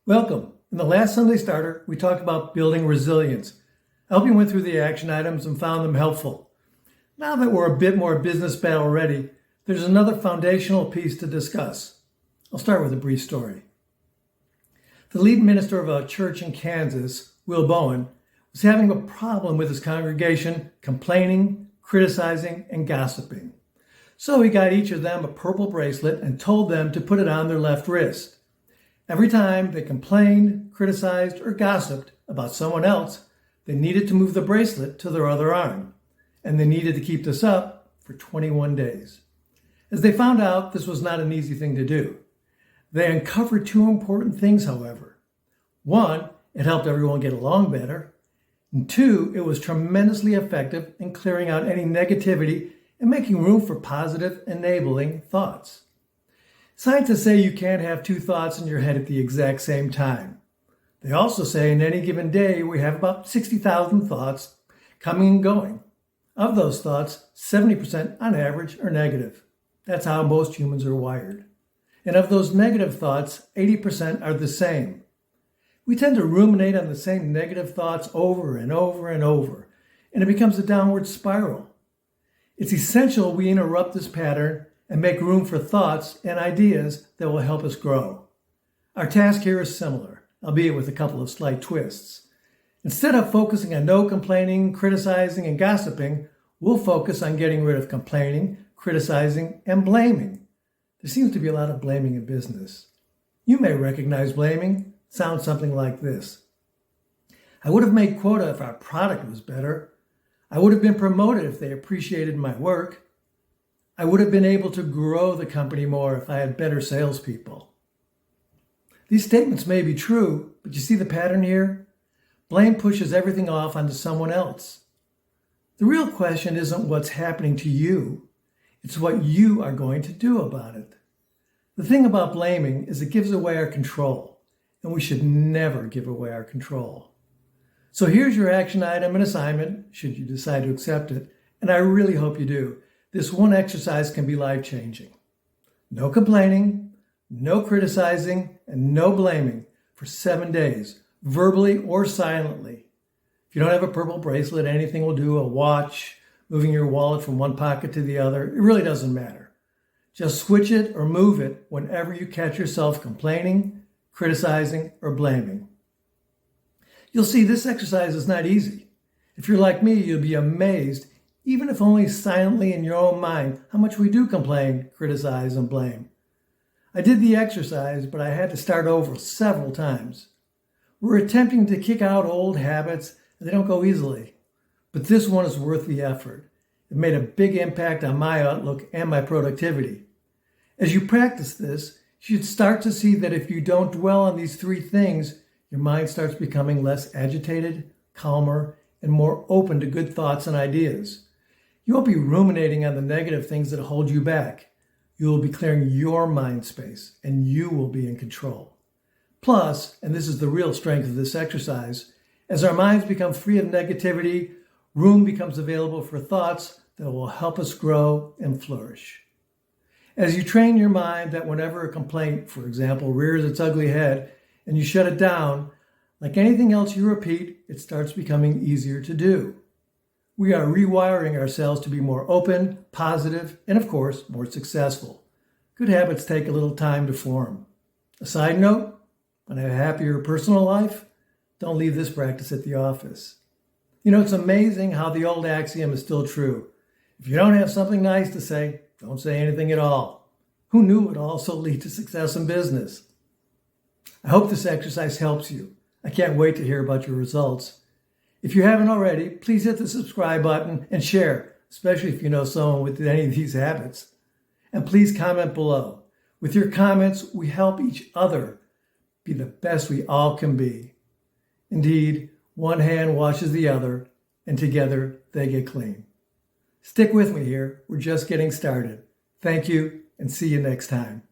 Welcome. In the last Sunday Starter, we talked about building resilience. I hope you went through the action items and found them helpful. Now that we're a bit more business battle ready, there's another foundational piece to discuss. I'll start with a brief story. The lead minister of a church in Kansas, Will Bowen, was having a problem with his congregation complaining, criticizing, and gossiping. So he got each of them a purple bracelet and told them to put it on their left wrist. Every time they complained, criticized, or gossiped about someone else, they needed to move the bracelet to their other arm, and they needed to keep this up for 21 days. As they found out, this was not an easy thing to do. They uncovered two important things, however. One, it helped everyone get along better. And two, it was tremendously effective in clearing out any negativity and making room for positive, enabling thoughts. Scientists say you can't have two thoughts in your head at the exact same time. They also say in any given day we have about 60,000 thoughts coming and going. Of those thoughts, 70% on average are negative. That's how most humans are wired. And of those negative thoughts, 80% are the same. We tend to ruminate on the same negative thoughts over and over and over, and it becomes a downward spiral. It's essential we interrupt this pattern and make room for thoughts and ideas that will help us grow. Our task here is similar, albeit with a couple of slight twists. Instead of focusing on no complaining, criticizing, and gossiping, we'll focus on getting rid of complaining, criticizing, and blaming. There seems to be a lot of blaming in business. You may recognize blaming. Sounds something like this. I would have made quota if our product was better. I would have been promoted if they appreciated my work. I would have been able to grow the company more if I had better salespeople. These statements may be true, but you see the pattern here? Blame pushes everything off onto someone else. The real question isn't what's happening to you. It's what you are going to do about it. The thing about blaming is it gives away our control. And we should never give away our control. So here's your action item and assignment, should you decide to accept it, and I really hope you do. This one exercise can be life-changing. No complaining, no criticizing, and no blaming for 7 days, verbally or silently. If you don't have a purple bracelet, anything will do, a watch, moving your wallet from one pocket to the other, it really doesn't matter. Just switch it or move it whenever you catch yourself complaining, criticizing, or blaming. You'll see this exercise is not easy. If you're like me, you'll be amazed, even if only silently in your own mind, how much we do complain, criticize, and blame. I did the exercise, but I had to start over several times. We're attempting to kick out old habits, and they don't go easily. But this one is worth the effort. It made a big impact on my outlook and my productivity. As you practice this, you should start to see that if you don't dwell on these three things, your mind starts becoming less agitated, calmer, and more open to good thoughts and ideas. You won't be ruminating on the negative things that hold you back. You will be clearing your mind space, and you will be in control. Plus, and this is the real strength of this exercise, as our minds become free of negativity, room becomes available for thoughts that will help us grow and flourish. As you train your mind that whenever a complaint, for example, rears its ugly head and you shut it down, like anything else you repeat, it starts becoming easier to do. We are rewiring ourselves to be more open, positive, and of course, more successful. Good habits take a little time to form. A side note, want to have a happier personal life? Don't leave this practice at the office. You know, it's amazing how the old axiom is still true. If you don't have something nice to say, don't say anything at all. Who knew it would also lead to success in business? I hope this exercise helps you. I can't wait to hear about your results. If you haven't already, please hit the subscribe button and share, especially if you know someone with any of these habits. And please comment below. With your comments, we help each other be the best we all can be. Indeed, one hand washes the other, and together they get clean. Stick with me here. We're just getting started. Thank you, and see you next time.